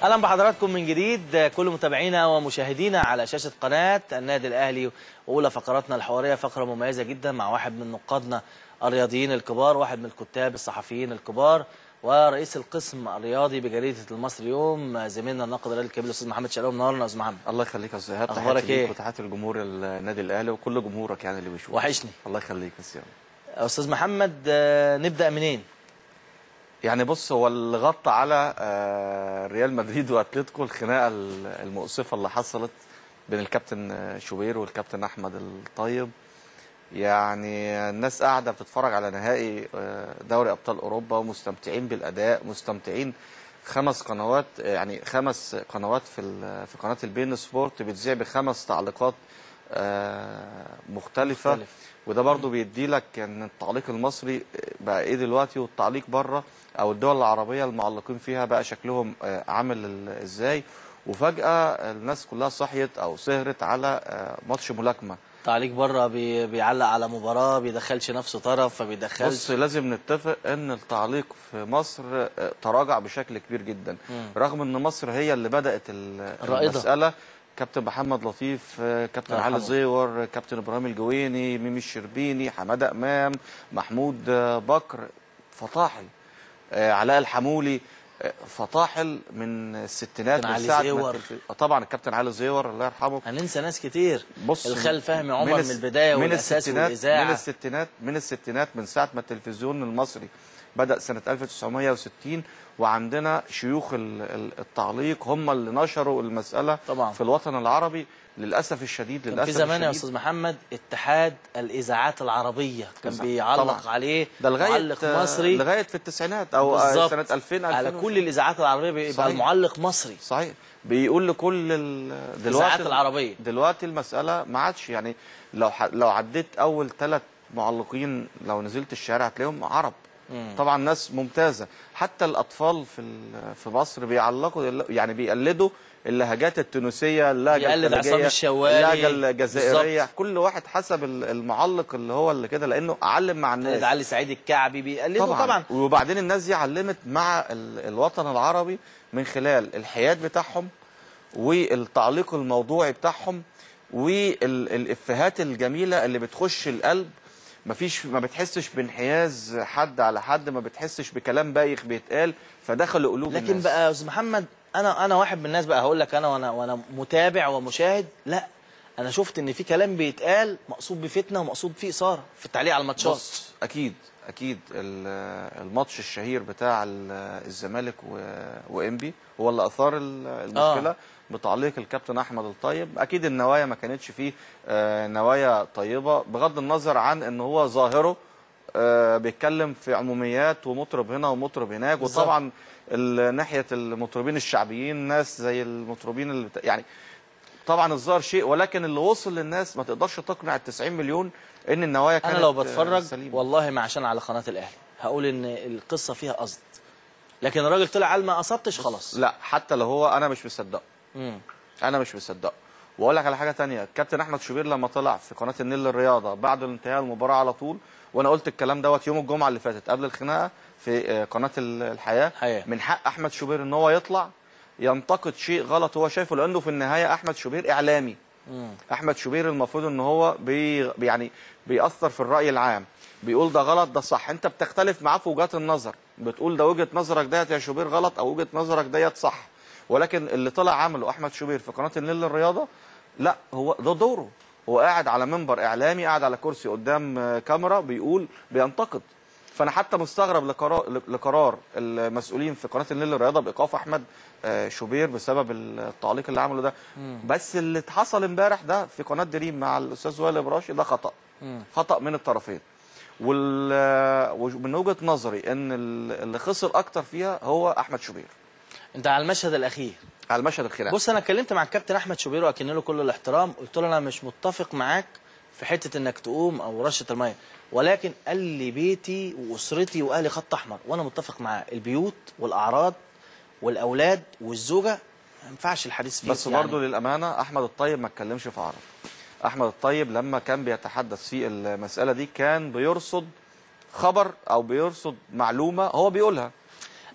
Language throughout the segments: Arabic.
اهلا بحضراتكم من جديد كل متابعينا ومشاهدينا على شاشه قناه النادي الاهلي. واولى فقراتنا الحواريه فقره مميزه جدا مع واحد من نقادنا الرياضيين الكبار، واحد من الكتاب الصحفيين الكبار، ورئيس القسم الرياضي بجريده المصري اليوم، زميلنا الناقد الرياضي الكبير الاستاذ محمد شلقوم. منورنا يا استاذ محمد. الله يخليك يا استاذ ايهاب. اخبارك ايه؟ وتحياتي لجمهور النادي الاهلي وكل جمهورك يعني اللي بيشوفك. وحشني. الله يخليك يا استاذ محمد. نبدا منين؟ يعني بص، هو اللي غطى على ريال مدريد واتلتيكو الخناقه المؤسفه اللي حصلت بين الكابتن شوبير والكابتن احمد الطيب. يعني الناس قاعده بتتفرج على نهائي دوري ابطال اوروبا ومستمتعين بالاداء، مستمتعين. 5 قنوات، يعني 5 قنوات في قناه البين سبورت بتذيع ب5 تعليقات مختلفه. وده برضو بيدي لك ان التعليق المصري بقى ايه دلوقتي، والتعليق بره او الدول العربيه المعلقين فيها بقى شكلهم عامل ازاي. وفجاه الناس كلها صحيت او سهرت على ماتش ملاكمه. تعليق بره بيعلق على مباراه بيدخلش نفسه طرف فبيدخلش. بص، لازم نتفق ان التعليق في مصر تراجع بشكل كبير جدا. رغم ان مصر هي اللي بدات المساله. كابتن محمد لطيف، كابتن علي زيور، كابتن ابراهيم الجويني، ميمي الشربيني، حماده امام، محمود بكر، فطاحل، علاء الحمولي، فطاحل من الستينات من ساعه طبعا الكابتن علي زيور الله يرحمه. هننسى ناس كتير. بص، الخال فهمي عمر من البدايه والاساس والاذاعه من الستينات من ساعه ما التلفزيون المصري بدأ سنة 1960. وعندنا شيوخ التعليق هم اللي نشروا المسألة طبعا في الوطن العربي. للأسف الشديد كان في زمان يا أستاذ محمد اتحاد الإذاعات العربية كان بيعلق طبعا عليه ده معلق مصري لغاية في التسعينات أو سنة 2000 على كل الإذاعات العربية بيبقى المعلق مصري. صحيح. بيقول لكل الإذاعات العربية. دلوقتي المسألة ما عادش، يعني لو عديت أول 3 معلقين لو نزلت الشارع هتلاقيهم عرب. طبعا ناس ممتازه. حتى الاطفال في مصر بيعلقوا، يعني بيقلدوا اللهجات التونسيه، اللهجه الخليجيه، اللهجه الجزائريه. كل واحد حسب المعلق اللي كده، لانه علم مع الناس. علي سعيد الكعبي بيقلدوا طبعا. وبعدين الناس دي علمت مع الوطن العربي من خلال الحياد بتاعهم والتعليق الموضوعي بتاعهم والافيهات الجميله اللي بتخش القلب. ما بتحسش بانحياز حد على حد، ما بتحسش بكلام بايخ بيتقال، فدخل قلوب الناس. لكن بقى يا استاذ محمد، انا واحد من الناس بقى هقول لك، وانا متابع ومشاهد، لا انا شفت ان في كلام بيتقال مقصود بفتنه ومقصود فيه اثاره في التعليق على الماتشات. اكيد الماتش الشهير بتاع الزمالك وانبي هو اللي اثار المشكله بتعليق الكابتن احمد الطيب. اكيد النوايا ما كانتش فيه نوايا طيبه، بغض النظر عن ان هو ظاهره بيتكلم في عموميات ومطرب هنا ومطرب هناك. بالزبط. وطبعا ناحيه المطربين الشعبيين ناس زي المطربين يعني طبعا الظاهر شيء، ولكن اللي وصل للناس ما تقدرش تقنع ال90 مليون ان النوايا كانت. انا لو بتفرج سليمة. والله ما عشان على قناه الاهلي هقول ان القصه فيها قصد، لكن الراجل طلع قال ما قصدتش خلاص. لا، حتى لو هو انا مش مصدقه. انا مش مصدقه. واقول لك على حاجه ثانيه، الكابتن احمد شوبير لما طلع في قناه النيل للرياضه بعد انتهاء المباراه على طول، وانا قلت الكلام دوت يوم الجمعه اللي فاتت قبل الخناقه في قناه الحياه، من حق احمد شوبير ان هو يطلع ينتقد شيء غلط هو شايفه، لانه في النهايه احمد شوبير اعلامي. احمد شوبير المفروض ان هو يعني بيأثر في الراي العام، بيقول ده غلط ده صح. انت بتختلف معاه في وجهات النظر، بتقول ده وجهه نظرك ديت يا شوبير غلط او وجهه نظرك ديت صح. ولكن اللي طلع عمله احمد شوبير في قناه النيل للرياضه، لا، هو ده دوره. هو قاعد على منبر اعلامي، قاعد على كرسي قدام كاميرا بينتقد. فانا حتى مستغرب لقرار المسؤولين في قناه النيل للرياضه بايقاف احمد شوبير بسبب التعليق اللي عمله ده. بس اللي حصل امبارح ده في قناه دريم مع الاستاذ وائل ابراشي ده خطا من الطرفين. ومن وجهه نظري ان اللي خسر اكتر فيها هو احمد شوبير. انت على المشهد الاخير، على المشهد الخلافي. بص، انا اتكلمت مع الكابتن احمد شوبير واكن له كل الاحترام، قلت له انا مش متفق معاك في حته انك تقوم او رشه الميه، ولكن قال لي بيتي واسرتي واهلي خط احمر، وانا متفق معاه. البيوت والاعراض والاولاد والزوجه ما ينفعش الحديث فيه. بس برضه يعني للامانه احمد الطيب ما اتكلمش في عرض. احمد الطيب لما كان بيتحدث في المساله دي كان بيرصد خبر او بيرصد معلومه هو بيقولها.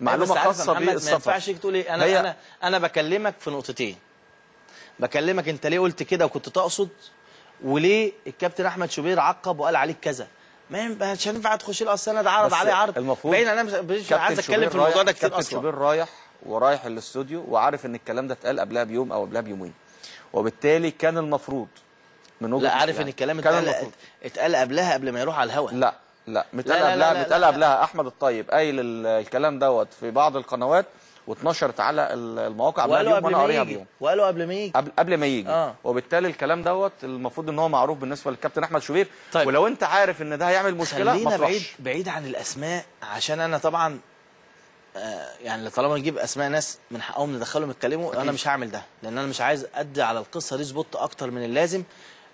معلومه خاصه بالسفر. بالسفر. ما ينفعش تقول ايه، انا بكلمك في نقطتين. بكلمك انت ليه قلت كده وكنت تقصد، وليه الكابتن احمد شوبير عقب وقال عليك كذا. مش هينفع تخش له اصل انا اتعرض عليه عرض. المفروض بعيد، انا مش عايز اتكلم في الموضوع ده كتير اصلا. كابتن شوبير رايح الاستوديو وعارف ان الكلام ده اتقال قبلها بيوم او قبلها بيومين، وبالتالي كان المفروض من وجهه لا، عارف ان الكلام اتقال قبلها قبل ما يروح على الهواء. لا متقال قبلها. احمد الطيب قايل الكلام دوت في بعض القنوات واتنشرت على المواقع قبلها بيوم وانا قاريها بيوم. وقالوا قبل ما يجي وبالتالي الكلام دوت المفروض ان هو معروف بالنسبه للكابتن احمد شوبير. طيب. ولو انت عارف ان ده هيعمل مشكله ما تروحش. بعيد عن الاسماء، عشان انا طبعا يعني طالما نجيب اسماء ناس من حقهم ندخلهم يتكلموا، انا مش هعمل ده، لان انا مش عايز ادي على القصه دي سبوت اكتر من اللازم،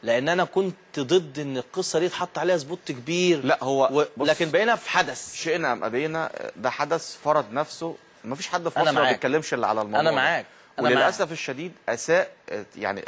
لان انا كنت ضد ان القصه دي يتحط عليها سبوت كبير. لا هو لكن بقينا في حدث، شئنا ام ابينا ده حدث فرض نفسه. ما فيش حد في مصر ما بيتكلمش الا على الموضوع. انا معاك. وللاسف الشديد اساء يعني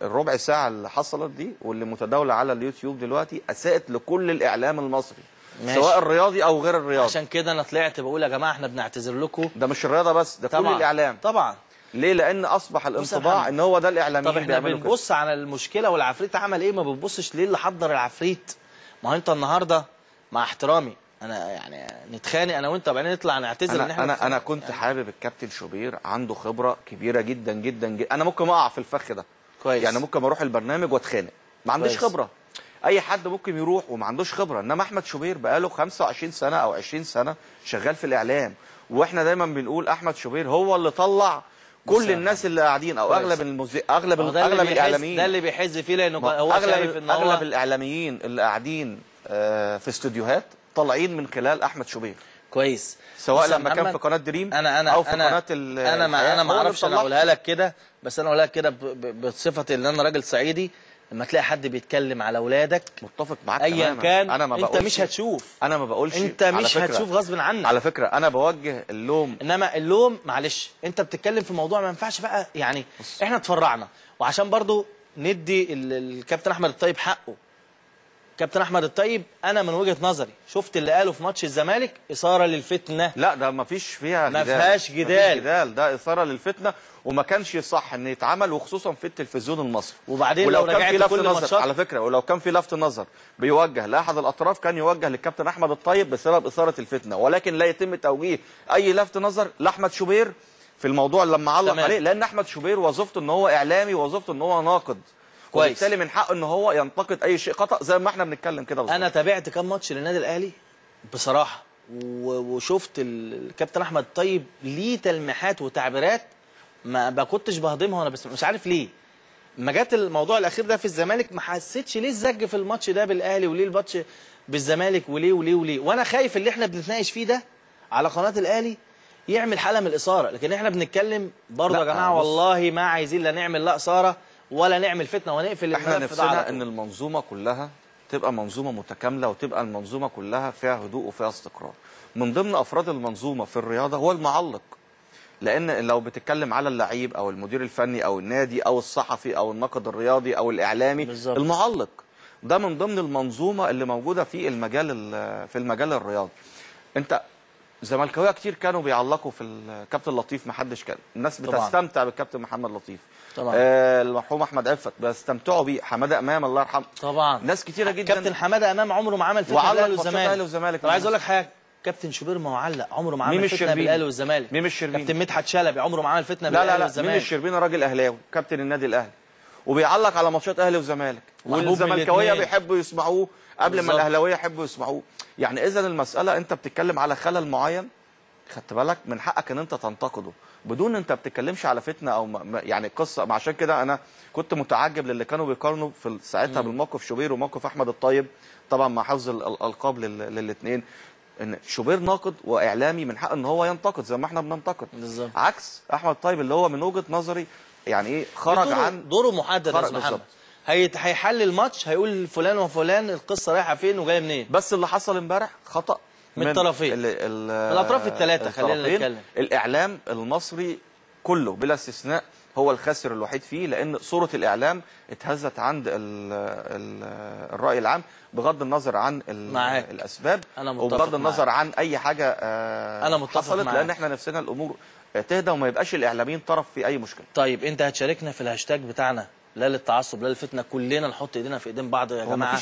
الربع ساعه اللي حصلت دي واللي متداوله على اليوتيوب دلوقتي اساءت لكل الاعلام المصري. ماشي. سواء الرياضي او غير الرياضي. عشان كده انا طلعت بقول يا جماعه احنا بنعتذر لكم. ده مش الرياضه بس، ده طبعًا. كل الاعلام. طبعا. ليه؟ لان اصبح الانطباع ان هو ده الاعلاميين. طب احنا بنبص على المشكله والعفريت عمل ايه، ما بنبصش ليه اللي حضر العفريت. ما هو انت النهارده مع احترامي انا يعني نتخانق انا وانت وبعدين نطلع نعتذر ان احنا انا كنت حابب الكابتن شوبير عنده خبره كبيره جدا جدا جدا. انا ممكن اقع في الفخ ده كويس. يعني ممكن اروح البرنامج واتخانق، ما عنديش خبره. اي حد ممكن يروح وما عندوش خبره، انما احمد شوبير بقاله 25 سنه او 20 سنه شغال في الاعلام، واحنا دايما بنقول احمد شوبير هو اللي طلع كل الناس اللي قاعدين او اغلب اغلب الاعلاميين. ده اللي بيحز فيه، لانه هو شايف ان اغلب الاعلاميين اللي قاعدين في استوديوهات طالعين من خلال احمد شوبير. كويس. سواء لما كان في قناه دريم او في قناه انا ما اعرفش انا اقولها لك كده، بس انا اقولها لك كده بصفتي ان انا راجل صعيدي. لما تلاقي حد بيتكلم على اولادك متفق معاك ايا كان، أنا ما انت مش هتشوف. انا ما بقولش انت مش هتشوف غصب عنك. على فكره انا بوجه اللوم، انما اللوم معلش انت بتتكلم في موضوع ما ينفعش بقى يعني. احنا اتفرعنا، وعشان برضو ندي الكابتن احمد الطيب حقه. كابتن احمد الطيب انا من وجهه نظري شفت اللي قاله في ماتش الزمالك اثاره للفتنه. لا ده ما فيش فيها جدال، ما فيهاش جدال. ده اثاره للفتنه وما كانش صح ان يتعمل، وخصوصا في التلفزيون المصري. وبعدين لو رجعت في كل نظر على فكره، ولو كان في لفت نظر بيوجه لاحد الاطراف كان يوجه للكابتن احمد الطيب بسبب اثاره الفتنه، ولكن لا يتم توجيه اي لفت نظر لاحمد شوبير في الموضوع لما علق عليه، لان احمد شوبير وظيفته ان هو اعلامي وظيفته ان هو ناقد. وبالتالي من حقه ان هو ينتقد اي شيء خطا زي ما احنا بنتكلم كده بالظبط. انا تابعت كام ماتش للنادي الاهلي بصراحه، وشفت الكابتن احمد الطيب ليه تلميحات وتعبيرات ما كنتش بهضمها وانا بس مش عارف ليه. ما جت الموضوع الاخير ده في الزمالك ما حسيتش ليه الزج في الماتش ده بالاهلي وليه الماتش بالزمالك وليه وليه وليه، وانا خايف اللي احنا بنتناقش فيه ده على قناه الاهلي يعمل حاله من الاثاره. لكن احنا بنتكلم برضه يا جماعه والله ما عايزين لا نعمل لا اثاره ولا نعمل فتنه ونقفل الملف ده. احنا نفسنا ان المنظومه كلها تبقى منظومه متكامله، وتبقى المنظومه كلها فيها هدوء وفيها استقرار. من ضمن افراد المنظومه في الرياضه هو المعلق، لان لو بتتكلم على اللعيب او المدير الفني او النادي او الصحفي او الناقد الرياضي او الاعلامي بالزبط. المعلق ده من ضمن المنظومه اللي موجوده في المجال الرياضي. انت زملكاويه كتير كانوا بيعلقوا في الكابتن لطيف، ما حدش كان، الناس بتستمتع بالكابتن محمد لطيف طبعا. المرحوم احمد عفت بيستمتعوا بيه، حماده امام الله يرحمه طبعا، ناس كتيره جدا. كابتن حماده امام عمره ما عمل فتنه بالاهلي والزمالك. طب عايز اقول لك حاجه، كابتن شوبير ما هو علق عمره ما عمل فتنه بالاهلي والزمالك. ميم الشربيني. كابتن مدحت شلبي عمره ما عمل فتنه بالاهلي والزمالك. ميم الشربيني راجل اهلاوي كابتن النادي الاهلي وبيعلق على ماتشات اهلي وزمالك، والزملكاويه بيحبوا يسمعوه قبل ما الاهلاويه يحبوا يسمعوه. يعني اذا المساله انت بتتكلم على خلل معين، خدت بالك من حقك ان انت تنتقده بدون انت بتتكلمش على فتنه او يعني قصه. عشان كده انا كنت متعجب للي كانوا بيقارنوا في ساعتها بالموقف شوبير وموقف احمد الطيب، طبعا مع حفظ الالقاب للاثنين. ان شوبير ناقد واعلامي من حق ان هو ينتقد زي ما احنا بننتقد بالظبط، عكس احمد الطيب اللي هو من وجهه نظري يعني ايه خرج عن دوره محدد يا استاذ محمد. هيحل الماتش هيقول فلان وفلان القصه رايحه فين وجايه منين. بس اللي حصل امبارح خطا من الطرفين، الاطراف الثلاثه. خلينا نتكلم الاعلام المصري كله بلا استثناء هو الخاسر الوحيد فيه، لان صوره الاعلام اتهزت عند الراي العام بغض النظر عن الاسباب، وبغض النظر عن اي حاجه أنا متفق حصلت معاك. لان احنا نفسنا الامور تهدى وما يبقاش الاعلاميين طرف في اي مشكله. طيب انت هتشاركنا في الهاشتاج بتاعنا لا للتعصب لا للفتنه، كلنا نحط ايدينا في ايدين بعض يا جماعه؟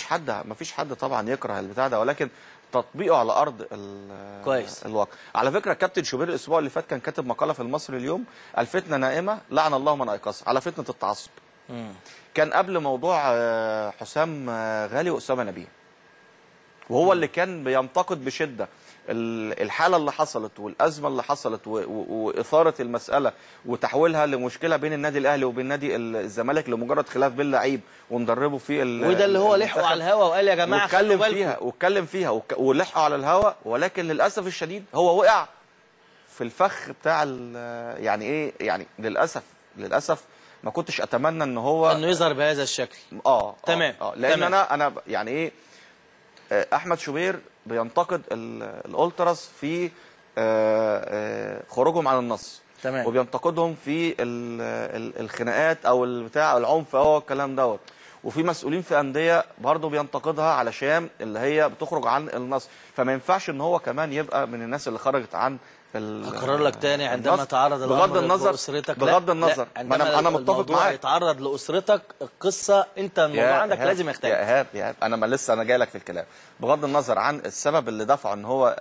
مفيش حد طبعا يكره البتاع ده، ولكن تطبيقه على ارض كويس. الواقع. على فكره الكابتن شوبير الاسبوع اللي فات كان كاتب مقاله في المصري اليوم: الفتنه نائمه لعن الله من ايقظها، على فتنه التعصب. كان قبل موضوع حسام غالي واسامه نبيه، وهو اللي كان بينتقد بشده الحاله اللي حصلت والازمه اللي حصلت واثاره المساله وتحويلها لمشكله بين النادي الاهلي وبين نادي الزمالك لمجرد خلاف بين لعيب ومدربه في وده اللي هو لحقوا على الهوا وقال يا جماعه خلوا بالكم، واتكلم فيها ولحقوا على الهوا. ولكن للاسف الشديد هو وقع في الفخ بتاع يعني ايه، يعني للاسف ما كنتش اتمنى ان هو انه يظهر بهذا الشكل. تمام. لان تمام. انا يعني ايه، احمد شوبير بينتقد الالتراس في خروجهم عن النص، تمام، وبينتقدهم في الخناقات او البتاع العنف او الكلام دوت، وفي مسؤولين في انديه برضه بينتقدها علشان اللي هي بتخرج عن النص. فما ينفعش ان هو كمان يبقى من الناس اللي خرجت عن هكرر لك تاني عندما تعرض بغض النظر لاسرتك، بغض النظر انا متفق معاك، يتعرض لاسرتك القصه انت الموضوع عندك لازم يختلف. يا ايهاب انا جاي لك في الكلام. بغض النظر عن السبب اللي دفعه ان هو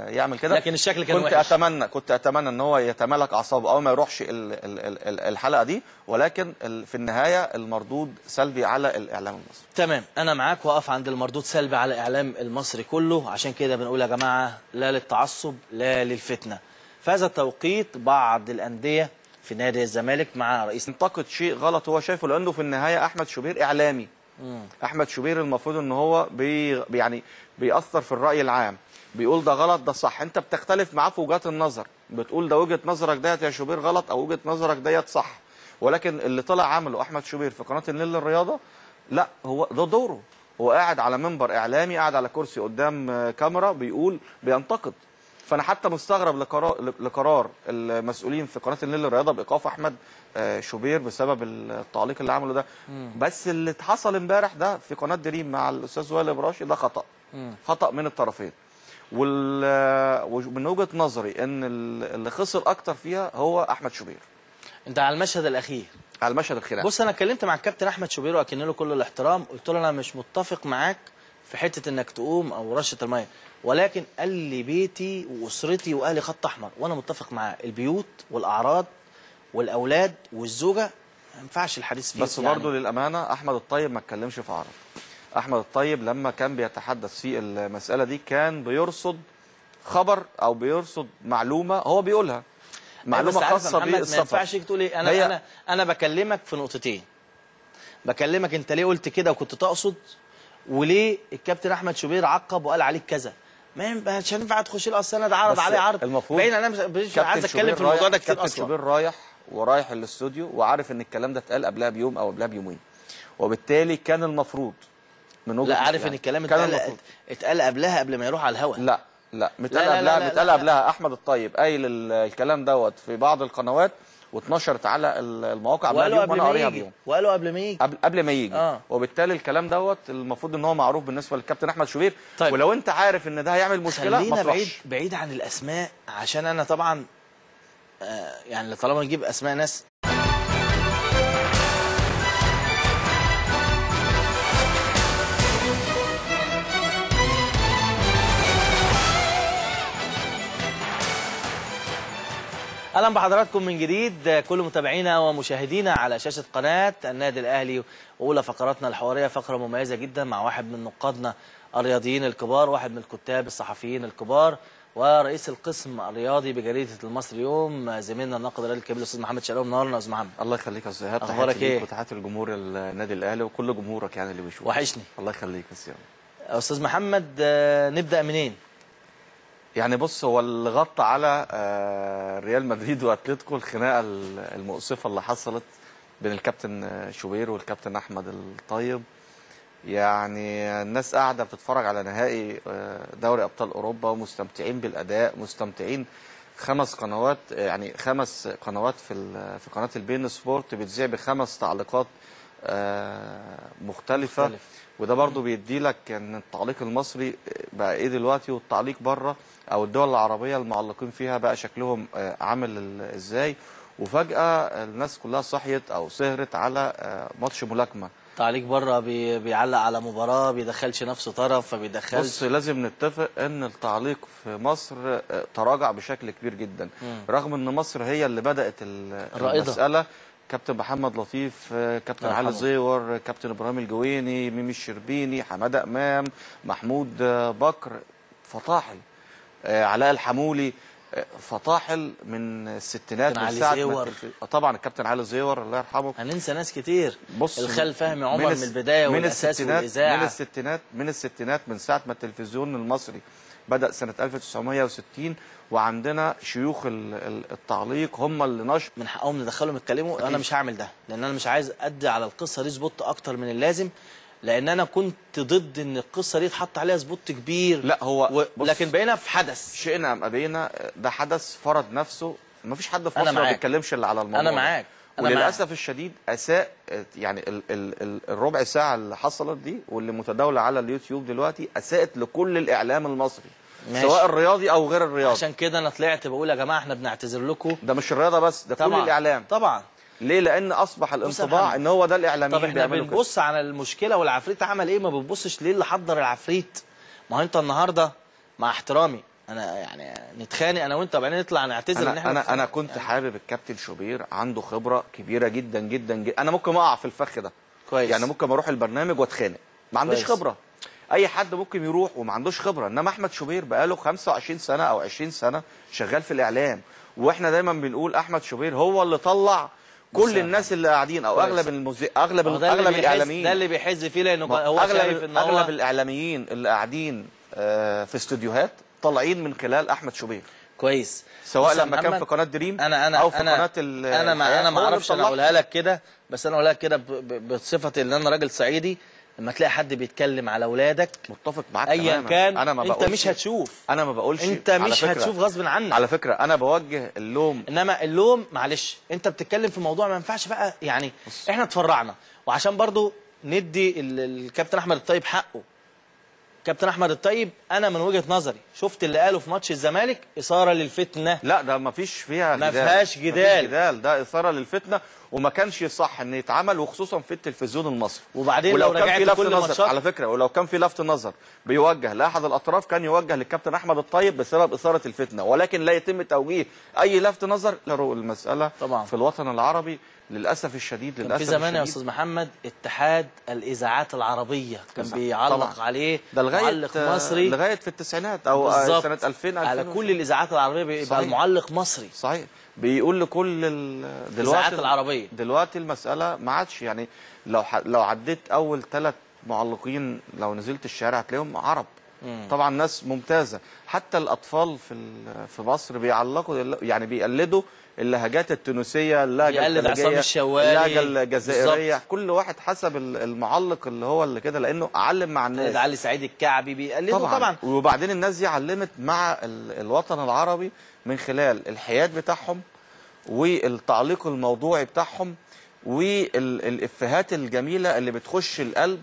يعمل كده، لكن الشكل كان وحش. كنت اتمنى ان هو يتمالك اعصابه او ما يروحش الحلقه دي، ولكن في النهايه المردود سلبي على الاعلام المصري. تمام، انا معاك، واقف عند المردود سلبي على الاعلام المصري كله. عشان كده بنقول يا جماعه لا للتعصب لا للفتنه. في هذا التوقيت بعض الانديه في نادي الزمالك مع رئيس ينتقد شيء غلط هو شايفه، لانه في النهايه احمد شوبير اعلامي. احمد شوبير المفروض ان هو يعني بيأثر في الراي العام، بيقول ده غلط ده صح، انت بتختلف معاه في وجهات النظر، بتقول ده وجهه نظرك ديت يا شوبير غلط او وجهه نظرك ديت صح. ولكن اللي طلع عمله احمد شوبير في قناه النيل للرياضه، لا، هو ده دوره، هو قاعد على منبر اعلامي، قاعد على كرسي قدام كاميرا بينتقد. فانا حتى مستغرب لقرار المسؤولين في قناه النيل للرياضه بايقاف احمد شوبير بسبب التعليق اللي عمله ده. بس اللي حصل امبارح ده في قناه دريم مع الاستاذ وائل ابراشي ده خطا من الطرفين. ومن وجهه نظري ان اللي خسر اكتر فيها هو احمد شوبير. انت على المشهد الاخير، على المشهد الخلافي. بص، انا اتكلمت مع الكابتن احمد شوبير واكن له كل الاحترام، قلت له انا مش متفق معاك في حته انك تقوم او رشه الميه، ولكن قال لي بيتي واسرتي واهلي خط احمر، وانا متفق معاه. البيوت والاعراض والاولاد والزوجه ما ينفعش الحديث فيه. بس برضه يعني للامانه احمد الطيب ما اتكلمش في عرض. احمد الطيب لما كان بيتحدث في المساله دي كان بيرصد خبر او بيرصد معلومه هو بيقولها، معلومه خاصه بالسفر. ما ينفعش تقول ايه، انا بكلمك في نقطتين، بكلمك انت ليه قلت كده وكنت تقصد، وليه الكابتن احمد شوبير عقب وقال عليك كذا. مش هينفع تخش له، اصل انا اتعرض عليه عرض. المفروض انا مش عايز اتكلم في الموضوع ده كتير اصلا. كابتن شوبير رايح الاستوديو وعارف ان الكلام ده اتقال قبلها بيوم او قبلها بيومين، وبالتالي كان المفروض من وجهه عارف ان الكلام اتقال قبلها قبل ما يروح على الهوا. لا متقال قبلها. احمد الطيب قايل الكلام دوت في بعض القنوات واتنشرت على المواقع قبلها بيوم، وانا قاريها بيوم، وقالوا قبل ما يجي وبالتالي الكلام دوت المفروض ان هو معروف بالنسبه للكابتن احمد شوبير. طيب. ولو انت عارف ان ده هيعمل مشكله ما تروحش. بعيد عن الاسماء، عشان انا طبعا يعني طالما نجيب اسماء ناس اهلا بحضراتكم من جديد كل متابعينا ومشاهدينا على شاشه قناه النادي الاهلي. واولى فقراتنا الحواريه فقره مميزه جدا مع واحد من نقادنا الرياضيين الكبار، واحد من الكتاب الصحفيين الكبار، ورئيس القسم الرياضي بجريده المصري اليوم، زميلنا الناقد الرياضي الكبير الاستاذ محمد شلقاوي. منورنا يا استاذ محمد. الله يخليك يا استاذ ايهاب. اخبارك ايه؟ وتحياتي لجمهور النادي الاهلي وكل جمهورك يعني اللي بيشوفك. وحشني. الله يخليك يا استاذ. استاذ محمد، نبدا منين؟ يعني بص، هو اللي غطى على ريال مدريد واتلتيكو الخناقه المؤسفه اللي حصلت بين الكابتن شوبير والكابتن احمد الطيب. يعني الناس قاعده بتتفرج على نهائي دوري ابطال اوروبا ومستمتعين بالاداء، مستمتعين 5 قنوات، يعني 5 قنوات في قناه البين سبورت بتذيع ب5 تعليقات مختلفه. وده برضو بيدي لك ان التعليق المصري بقى ايه دلوقتي، والتعليق بره او الدول العربيه المعلقين فيها بقى شكلهم عامل ازاي. وفجاه الناس كلها صحيت او سهرت على ماتش ملاكمه. تعليق بره بيعلق على مباراه بيدخلش نفسه طرف فبيدخلش. بص، لازم نتفق ان التعليق في مصر تراجع بشكل كبير جدا. رغم ان مصر هي اللي بدات المساله. كابتن محمد لطيف، كابتن علي زيور، كابتن ابراهيم الجويني، ميمي الشربيني، حماده امام، محمود بكر، فطاحل، علاء الحمولي، فطاحل من الستينات، من ساعه طبعا الكابتن علي زيور الله يرحمه. هننسى ناس كتير. بص، الخال فهمي عمر من البدايه والاساس والاذاعه من الستينات من ساعه ما التلفزيون المصري بدأ سنة 1960، وعندنا شيوخ التعليق هم اللي نشر. من حقهم ندخلهم يتكلموا. انا مش هعمل ده لان انا مش عايز ادي على القصه دي سبوت اكتر من اللازم، لان انا كنت ضد ان القصه دي يتحط عليها سبوت كبير. لا هو لكن بقينا في حدث، شئنا ام ابينا ده حدث فرض نفسه. ما فيش حد في مصر ما بيتكلمش الا على الموضوع. انا معاك. وللاسف الشديد اساء، يعني الربع ساعه اللي حصلت دي واللي متداوله على اليوتيوب دلوقتي اساءت لكل الاعلام المصري. ماشي. سواء الرياضي او غير الرياضي. عشان كده انا طلعت بقول يا جماعه احنا بنعتذر لكم. ده مش الرياضه بس، ده طبعًا. كل الاعلام طبعا. ليه؟ لان اصبح الانطباع ان هو ده الاعلاميين. طب احنا بنبص على المشكله والعفريت عمل ايه، ما بنبصش ليه اللي حضر العفريت. ما هو انت النهارده مع احترامي انا يعني نتخانق انا وانت وبعدين نطلع نعتذر ان احنا انا كنت حابب الكابتن شوبير، عنده خبره كبيره جدا جدا جدا. انا ممكن اقع في الفخ ده كويس، يعني ممكن اروح البرنامج واتخانق، ما عنديش خبره. اي حد ممكن يروح وما عندوش خبره، انما احمد شوبير بقاله 25 سنه او 20 سنه شغال في الاعلام. واحنا دايما بنقول احمد شوبير هو اللي طلع كل الناس اللي قاعدين او اغلب اغلب الاعلاميين. ده اللي بيحز فيه لانه هو شايف ان اغلب الاعلاميين اللي قاعدين في استوديوهات طالعين من خلال احمد شوبير. كويس، سواء لما كان في قناه دريم او في قناه انا ما اعرفش انا اقولها لك كده، بس انا اقولها لك كده بصفه ان انا راجل صعيدي. لما تلاقي حد بيتكلم على اولادك متفق معاك ايا كان، أنا ما انت مش هتشوف. انا ما بقولش انت مش هتشوف غصب عنك. على فكره انا بوجه اللوم، انما اللوم معلش انت بتتكلم في موضوع ما ينفعش بقى يعني. احنا اتفرعنا، وعشان برضو ندي الكابتن احمد الطيب حقه. كابتن احمد الطيب انا من وجهه نظري شفت اللي قاله في ماتش الزمالك اثاره للفتنه. لا ده ما فيش فيها جدال، ما فيهاش جدال، ده اثاره للفتنه وما كانش صح ان يتعمل، وخصوصا في التلفزيون المصري. وبعدين لو كان في لفت نظر على فكره، ولو كان في لفت نظر بيوجه لاحد الاطراف كان يوجه للكابتن احمد الطيب بسبب اثاره الفتنه، ولكن لا يتم توجيه اي لفت نظر المساله طبعا. في الوطن العربي للاسف الشديد. كان في زمان يا استاذ محمد اتحاد الاذاعات العربيه كان بيعلق طبعا. عليه ده معلق مصري لغايه في التسعينات او سنه 2000 على كل الاذاعات العربيه بيبقى المعلق مصري. صحيح، بيقول لكل الاذاعات العربيه. دلوقتي المساله ما عادش يعني لو عديت اول 3 معلقين لو نزلت الشارع هتلاقيهم عرب. طبعا ناس ممتازه، حتى الاطفال في مصر بيعلقوا يعني بيقلدوا اللهجات التونسيه، اللهجه الخليجيه، اللهجه الجزائريه. كل واحد حسب المعلق اللي كده، لانه علم مع الناس. علي سعيد الكعبي بيقلدوا طبعا. وبعدين الناس دي علمت مع الوطن العربي من خلال الحياد بتاعهم والتعليق الموضوعي بتاعهم والافيهات الجميله اللي بتخش القلب.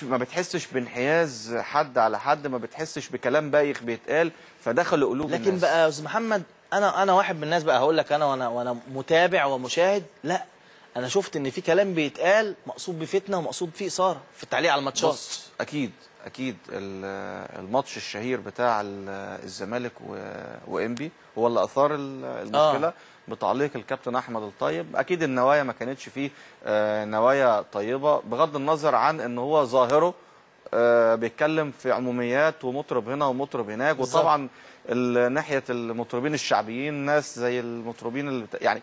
ما بتحسش بانحياز حد على حد، ما بتحسش بكلام بايخ بيتقال، فدخل قلوب الناس. لكن بقى يا استاذ محمد انا واحد من الناس بقى هقول لك وانا متابع ومشاهد، لا انا شفت ان في كلام بيتقال مقصود بفتنه ومقصود فيه اثاره في التعليق على الماتشات. اكيد الماتش الشهير بتاع الزمالك وانبي هو اللي اثار المشكله بتعليق الكابتن احمد الطيب. اكيد النوايا ما كانتش فيه نوايا طيبه، بغض النظر عن ان هو ظاهره بيتكلم في عموميات ومطرب هنا ومطرب هناك. بالزبط. وطبعا ناحيه المطربين الشعبيين ناس زي المطربين اللي يعني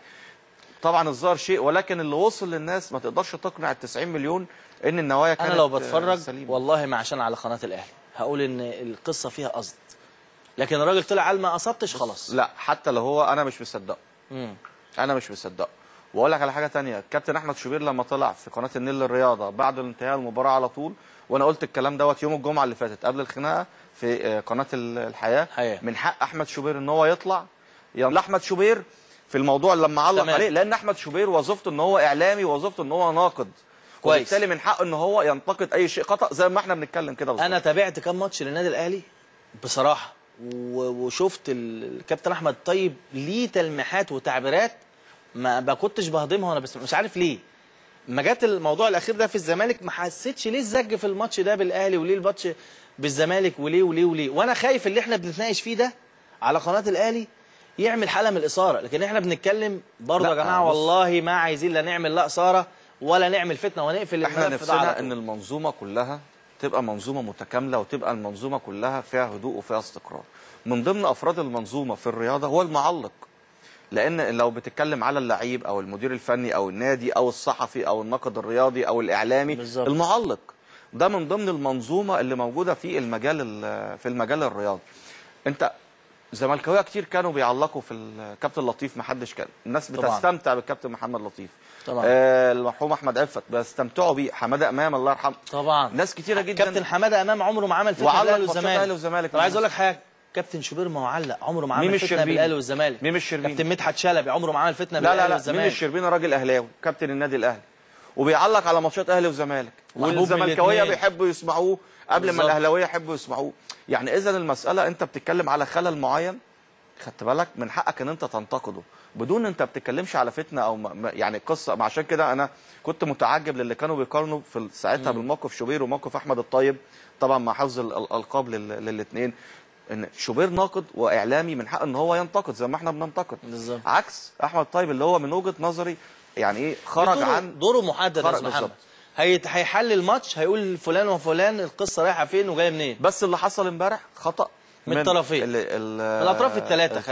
طبعا الظاهر شيء، ولكن اللي وصل للناس ما تقدرش تقنع ال90 مليون ان النوايا كانت انا لو بتفرج سليمة. والله ما عشان على قناه الاهلي هقول ان القصه فيها قصد، لكن الراجل طلع قال ما قصدتش خلاص. لا حتى لو هو انا مش مصدقه. انا مش مصدقه. واقول لك على حاجه ثانيه، الكابتن احمد شوبير لما طلع في قناه النيل للرياضه بعد انتهاء المباراه على طول، وانا قلت الكلام دوت يوم الجمعه اللي فاتت قبل الخناقه في قناه الحياه، من حق احمد شوبير ان هو يطلع لاحمد شوبير في الموضوع لما علق عليه، لان احمد شوبير وظيفته ان هو اعلامي ووظيفته ان هو ناقد، وبالتالي من حقه ان هو ينتقد اي شيء خطا زي ما احنا بنتكلم كده بالظبط. انا تابعت كام ماتش للنادي الاهلي بصراحه، وشفت الكابتن احمد الطيب ليه تلميحات وتعبيرات ما كنتش بهضمها، وانا بس مش عارف ليه. ما جت الموضوع الاخير ده في الزمالك ما حسيتش ليه الزج في الماتش ده بالاهلي، وليه الماتش بالزمالك، وليه وليه وليه. وانا خايف اللي احنا بنتناقش فيه ده على قناه الاهلي يعمل حاله من الاثاره، لكن احنا بنتكلم برضه يا جماعه والله ما عايزين لا نعمل لا اثاره ولا نعمل فتنه ونقفل احنا نفسنا ان المنظومه كلها تبقى منظومه متكامله، وتبقى المنظومه كلها فيها هدوء وفيها استقرار. من ضمن افراد المنظومه في الرياضه هو المعلق، لان لو بتتكلم على اللعيب او المدير الفني او النادي او الصحفي او الناقد الرياضي او الاعلامي بالزبط. المعلق ده من ضمن المنظومه اللي موجوده في المجال الرياضي. انت زملكاويه كتير كانوا بيعلقوا في الكابتن لطيف، ما حدش كان، الناس بتستمتع بالكابتن محمد لطيف طبعا. المرحوم احمد عفت بيستمتعوا بيه، حماده امام الله يرحمه طبعا، ناس كتيره جدا. كابتن حماده امام عمره ما عمل فتنه بالاهلي والزمالك. طب عايز اقول لك حاجه، كابتن شوبير ما هو علق عمره ما عمل فتنه بالاهلي والزمالك. ميم الشربيني. كابتن مدحت شلبي عمره ما عمل فتنه بالاهلي والزمالك. ميم الشربيني راجل اهلاوي، كابتن النادي الاهلي، وبيعلق على ماتشات اهلي وزمالك، والزملكاويه بيحبوا يسمعوه قبل ما الاهلاويه يحبوا يسمعوه. يعني اذا المساله انت بتتكلم على خلل معين، خدت بالك من حقك ان انت تنتقده بدون انت بتتكلمش على فتنه او يعني قصه. عشان كده انا كنت متعجب للي كانوا بيقارنوا في ساعتها بالموقف شوبير وموقف احمد الطيب، طبعا مع حفظ الالقاب للاثنين، ان شوبير ناقد واعلامي من حق ان هو ينتقد زي ما احنا بننتقد بالظبط، عكس احمد الطيب اللي هو من وجهه نظري يعني ايه خرج عن دوره محدد. يا محمد هيحل الماتش، هيقول فلان وفلان القصه رايحه فين وجايه منين. بس اللي حصل امبارح خطا من الطرفين، من الاطراف الثلاثه.